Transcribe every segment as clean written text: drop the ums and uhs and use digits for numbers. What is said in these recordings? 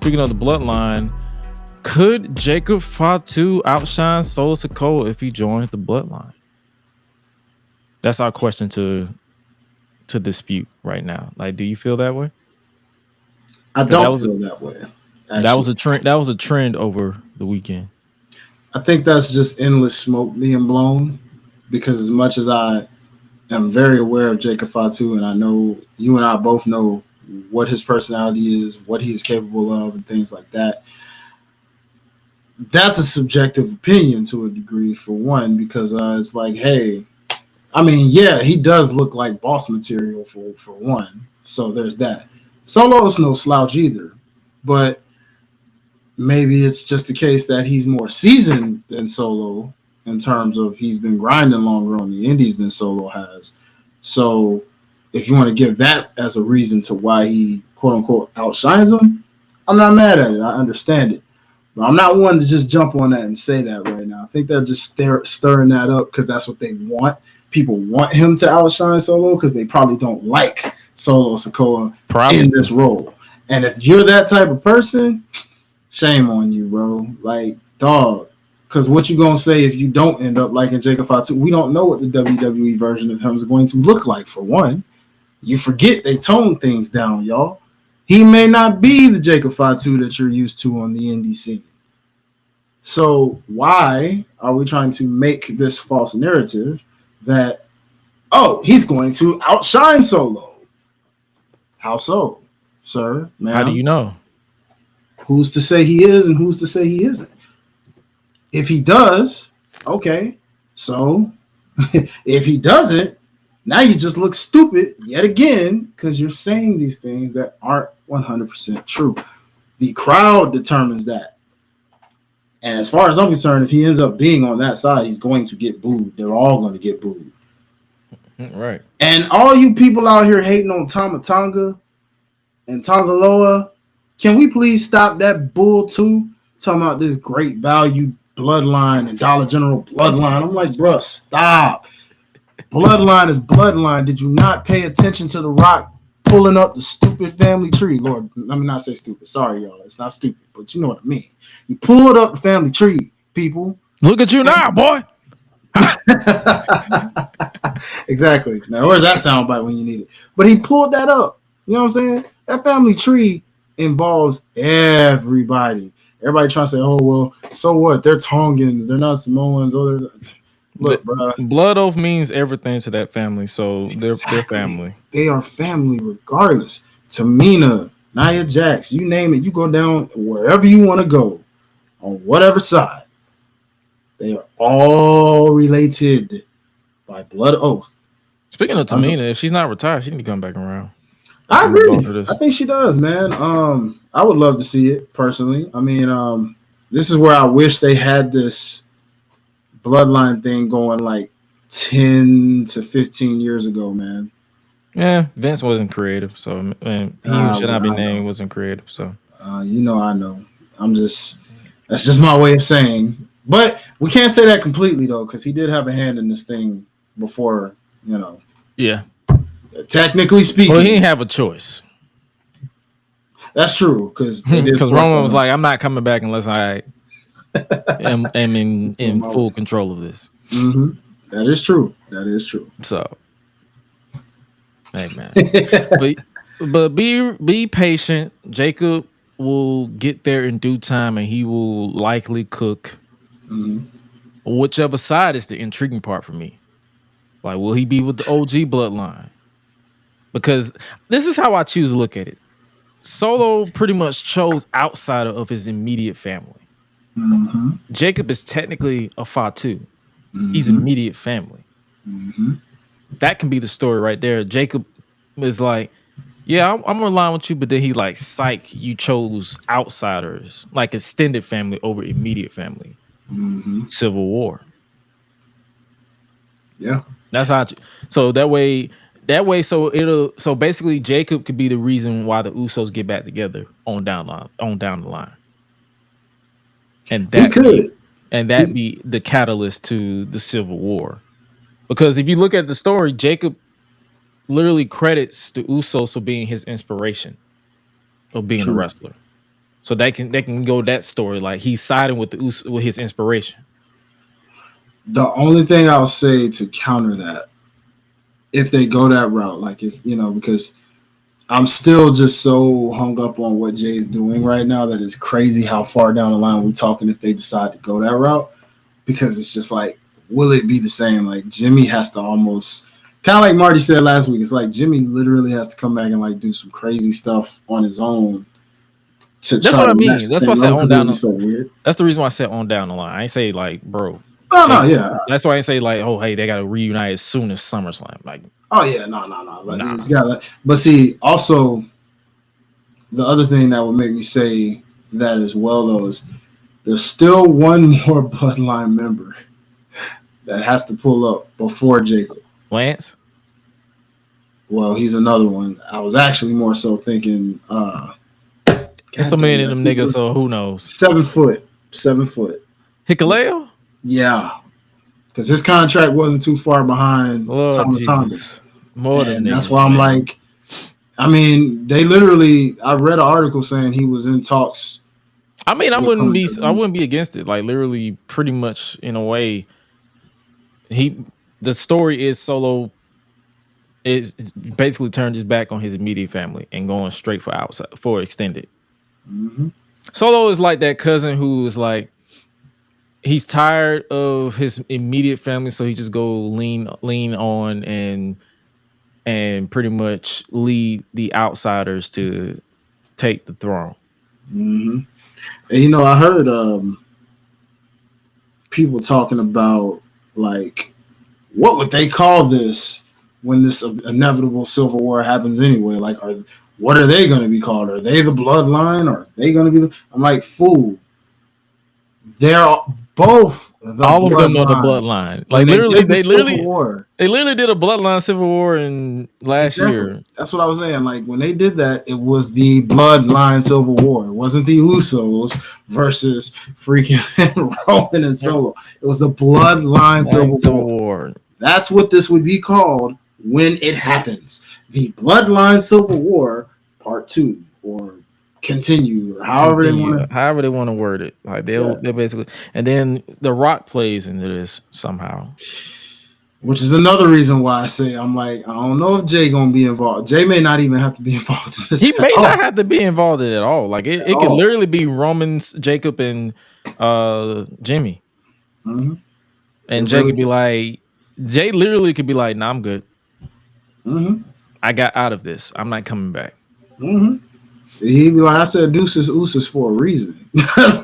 Speaking of the Bloodline, could Jacob Fatu outshine Solo Sikoa if he joins the Bloodline? That's our question to dispute right now. Like, do you feel that way? I don't feel that way. Actually. That was a trend. That was a trend over the weekend. I think that's just endless smoke being blown. Because as much as I am very aware of Jacob Fatu, and I know you and I both know what his personality is, what he is capable of, and things like that. That's a subjective opinion to a degree, for one, because it's like, hey, I mean, yeah, he does look like boss material for one. So there's that. Solo's no slouch either, but maybe it's just the case that he's more seasoned than Solo in terms of he's been grinding longer on the indies than Solo has. So if you want to give that as a reason to why he quote unquote outshines him, I'm not mad at it. I understand it. But I'm not one to just jump on that and say that right now. I think they're just stirring that up because that's what they want. People want him to outshine Solo because they probably don't like Solo Sikoa in this role. And if you're that type of person, shame on you, bro. Like, dog. Because what you going to say if you don't end up liking Jacob Fatu? We don't know what the WWE version of him is going to look like, for one. You forget they tone things down, y'all. He may not be the Jacob Fatu that you're used to on the indie scene. So why are we trying to make this false narrative that, oh, he's going to outshine Solo? How so, sir? Ma'am? How do you know? Who's to say he is and who's to say he isn't? If he does, okay. So if he doesn't, now you just look stupid yet again because you're saying these things that aren't 100% true. The crowd determines that. And as far as I'm concerned, if he ends up being on that side, he's going to get booed. They're all going to get booed. Right. And all you people out here hating on Tama Tonga and Tongaloa, can we please stop that bull too? Talking about this great value Bloodline and Dollar General Bloodline. I'm like, bro, stop. Bloodline is Bloodline. Did you not pay attention to The Rock pulling up the stupid family tree? Lord, let me not say stupid. Sorry, y'all. It's not stupid, but you know what I mean. He pulled up the family tree, people. Look at you now, boy. Exactly. Now, where's that soundbite when you need it? But he pulled that up. You know what I'm saying? That family tree involves everybody. Everybody trying to say, oh, well, so what? They're Tongans. They're not Samoans. Oh, look, bro. Blood oath means everything to that family, so exactly. They're family. They are family regardless. Tamina, Nia Jax, you name it. You go down wherever you want to go on whatever side. They are all related by blood oath. Speaking of Tamina, if she's not retired, she need to come back around. I agree. I think she does, man. I would love to see it personally. I mean, this is where I wish they had this Bloodline thing going like 10 to 15 years ago, man. Yeah, Vince wasn't creative, so he should not be named. Wasn't creative, so I know. That's just my way of saying. But we can't say that completely though, because he did have a hand in this thing before, you know. Yeah. Technically speaking, well, he didn't have a choice. That's true, because Roman was like, "I'm not coming back unless I am in full control of this." Mm-hmm. That is true. So, hey man, but be patient. Jacob will get there in due time, and he will likely cook. Mm-hmm. Whichever side is the intriguing part for me. Like, will he be with the OG bloodline? Because this is how I choose to look at it. Solo pretty much chose outside of his immediate family. Mm-hmm. Jacob is technically a Fatu. Mm-hmm. He's immediate family. Mm-hmm. That can be the story right there. Jacob is like, yeah, I'm relying with you, but then he like, psych, you chose outsiders, like extended family over immediate family. Mm-hmm. Civil War. Yeah. That's how. So that way, so basically Jacob could be the reason why the Usos get back together on down the line, and that be the catalyst to the Civil War. Because if you look at the story, Jacob literally credits the Usos for being his inspiration of being a wrestler. So they can go that story. Like he's siding with with his inspiration. The only thing I'll say to counter that, if they go that route, like if because I'm still just so hung up on what Jay's doing right now that it's crazy how far down the line we're talking if they decide to go that route. Because it's just like, will it be the same? Like Jimmy has to almost kind of like Marty said last week. It's like Jimmy literally has to come back and like do some crazy stuff on his own to That's try what to I match mean. the That's same why I said level on because it would down. be so weird. That's the reason why I said on down the line. I ain't say like, bro. Oh no, yeah. That's why I say like, oh hey, they got to reunite as soon as SummerSlam. Like, oh yeah, no. Like nah. it's got. But see, also the other thing that would make me say that as well though is there's still one more Bloodline member that has to pull up before Jacob. Lance. Well, he's another one. I was actually more so thinking. There's so many of them niggas, so who knows? 7 foot. Hikaleo? Yeah. Because his contract wasn't too far behind Lord Jesus. More than that's niggas, why I'm man. like, I mean, they literally. I read an article saying he was in talks. I mean, I wouldn't be against it. Like literally, pretty much in a way. The story is Solo is basically turned his back on his immediate family and going straight for outside for extended. Mm-hmm. Solo is like that cousin who is like he's tired of his immediate family, so he just go lean on and pretty much lead the outsiders to take the throne. Mm-hmm. And I heard people talking about like what would they call this when this inevitable civil war happens anyway? Like, what are they going to be called? Are they the Bloodline? Or are they going to be? I'm like, fool. They're both all of them are the Bloodline. Like they literally did a Bloodline civil war in last year. That's what I was saying. Like when they did that, it was the Bloodline civil war. It wasn't the Usos versus freaking Roman and Solo. It was the Bloodline civil war. That's what this would be called when it happens. The Bloodline Civil War Part 2 or continue or however they want to word it. Like they're basically, and then The Rock plays into this somehow, which is another reason why I say I'm like, I don't know if Jay gonna be involved. Jay may not even have to be involved in this. He may not have to be involved in it at all. Like it could literally be Roman's, Jacob, and Jimmy, and Jay could be like, Jay literally could be like, "Nah, I'm good. I got out of this. I'm not coming back." He'd be like, I said deuces for a reason.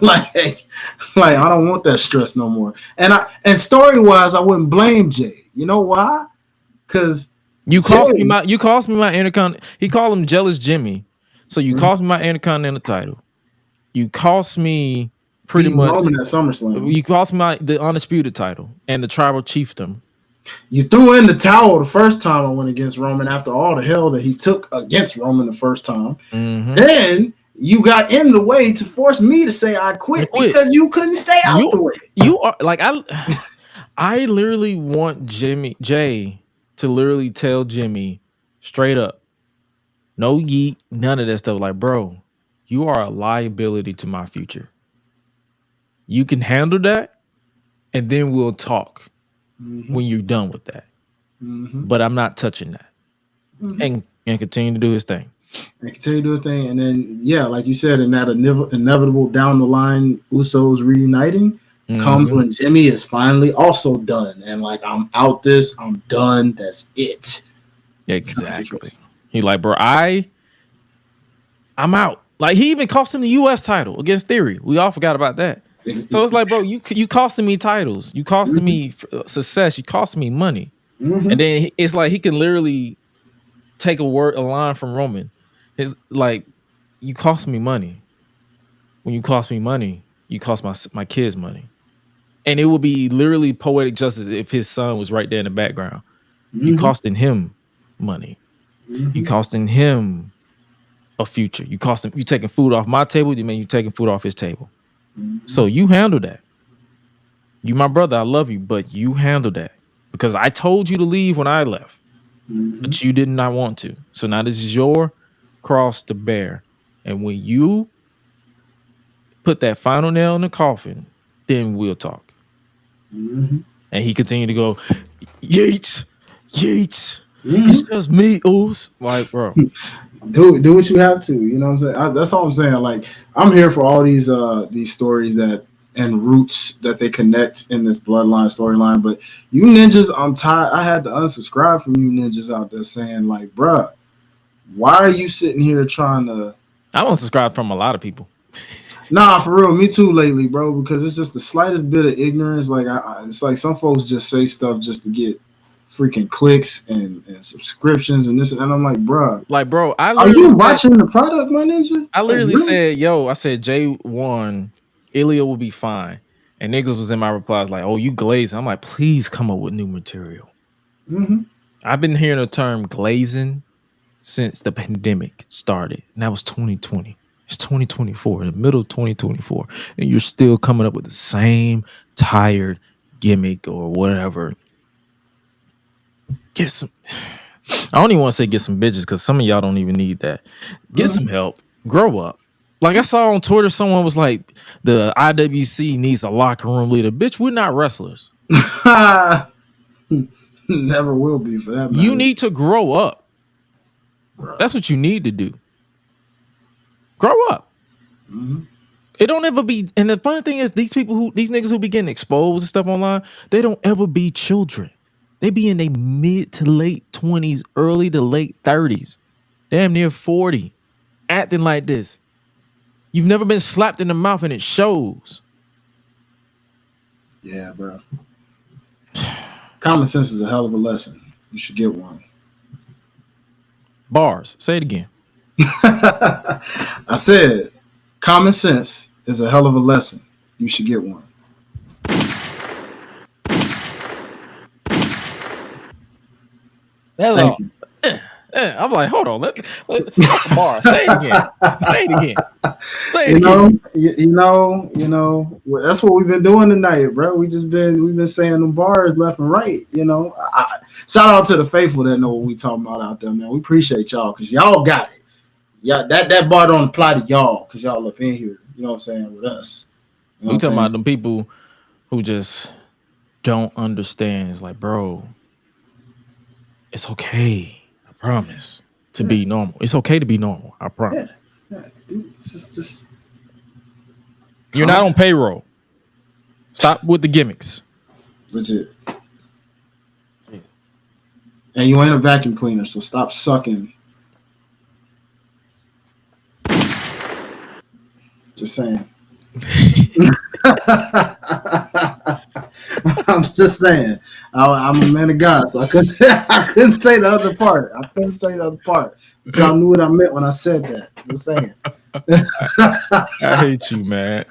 like I don't want that stress no more. And story wise, I wouldn't blame Jay. You know why? Because you cost me my Intercontinental. He called him Jealous Jimmy. So you cost me my Intercontinental title. You cost me pretty much Roman at SummerSlam. You cost me the Undisputed title and the Tribal Chiefdom. You threw in the towel the first time I went against Roman after all the hell that he took against Roman the first time. Then you got in the way to force me to say I quit because you couldn't stay out the way. You are like I literally want Jay to literally tell Jimmy straight up, no yeet, none of that stuff. Like, bro, you are a liability to my future. You can handle that, and then we'll talk when you're done with that. But I'm not touching that. And continue to do his thing. And then, like you said, in that inevitable down the line Usos reuniting comes when Jimmy is finally also done. And like, I'm out this, I'm done, that's it. Exactly. He like, bro, I'm out. Like, he even cost him the US title against Theory. We all forgot about that. So it's like, bro, you costing me titles. You costing me success. You costing me money. And then it's like he can literally take a line from Roman. It's like, you cost me money. When you cost me money, you cost my kids money. And it would be literally poetic justice if his son was right there in the background. You costing him money. You costing him a future. You taking food off my table. You taking food off his table. So you handle that. You my brother. I love you, but you handle that because I told you to leave when I left, but you did not want to. So now this is your cross to bear. And when you put that final nail in the coffin, then we'll talk. Mm-hmm. And he continued to go, Yeats. It's just me, Oos. Like, bro. Do what you have to. You know what I'm saying? That's all I'm saying. Like, I'm here for all these stories that and roots that they connect in this bloodline storyline. But you ninjas, I'm tired. I had to unsubscribe from you ninjas out there saying, like, bruh, why are you sitting here trying to... I unsubscribed from a lot of people. Nah, for real, me too lately, bro, because it's just the slightest bit of ignorance. Like, it's like some folks just say stuff just to get freaking clicks and subscriptions and this, and I'm like, bruh. Like, bro, are you watching the product, my ninja? I literally said, I said, J1, Ilya will be fine. And niggas was in my replies like, oh, you glazing. I'm like, please come up with new material. Mm-hmm. I've been hearing the term glazing since the pandemic started, and that was 2020. It's 2024, in the middle of 2024, and you're still coming up with the same tired gimmick or whatever. Get some... I don't even want to say get some bitches because some of y'all don't even need that. Get some help. Grow up. Like I saw on Twitter, someone was like, the IWC needs a locker room leader. Bitch, we're not wrestlers. Never will be for that matter. You need to grow up. Bro. That's what you need to do. Grow up. Mm-hmm. It don't ever be. And the funny thing is, these niggas who be getting exposed and stuff online, they don't ever be children. They be in their mid to late 20s, early to late 30s, damn near 40, acting like this. You've never been slapped in the mouth and it shows. Yeah, bro. Common sense is a hell of a lesson. You should get one. Bars. Say it again. I said, common sense is a hell of a lesson. You should get one. Hello. I'm like, hold on. Let bar. Say it again. Say it again. Say it again. You know. That's what we've been doing tonight, bro. We've been saying them bars left and right. You know, shout out to the faithful that know what we talking about out there, man. We appreciate y'all because y'all got it. Yeah, that bar don't apply to y'all because y'all up in here. You know what I'm saying, with us. You know we talking about them people who just don't understand. It's like, bro, it's okay. I promise to be normal. It's okay to be normal. I promise. Yeah. It's just you're not on payroll. Stop with the gimmicks. Legit. And you ain't a vacuum cleaner, so stop sucking. Just saying. I'm just saying. I'm a man of God, so I couldn't say the other part. But y'all knew what I meant when I said that. Just saying. I hate you, man.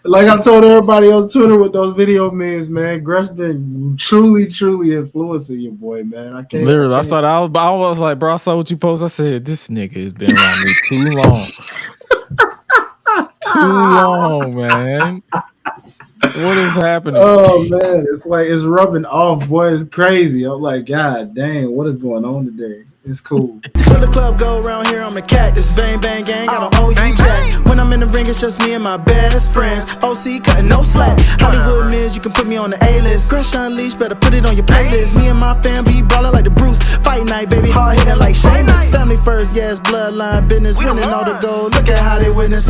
Like I told everybody on Twitter with those video memes, man, Gresh been truly influencing your boy, man. I saw that. I was like, bro, I saw what you posted. I said, this nigga has been around me too long. Too long, man. What is happening? Oh man, it's like it's rubbing off, boy. It's crazy. I'm like, God dang, what is going on today? It's cool. When the club go around here, I'm a cactus. Bang, bang, gang, I don't owe you jack. When I'm in the ring, it's just me and my best friends. OC cutting no slack. Hollywood Miz, you can put me on the A-list. Gresh Unleashed, better put it on your playlist. Me and my fam be ballin' like the Bruce. Fight night, baby, hard hitting like Sheamus. Family first, yes, bloodline business. Winning all the gold, look at how they witness.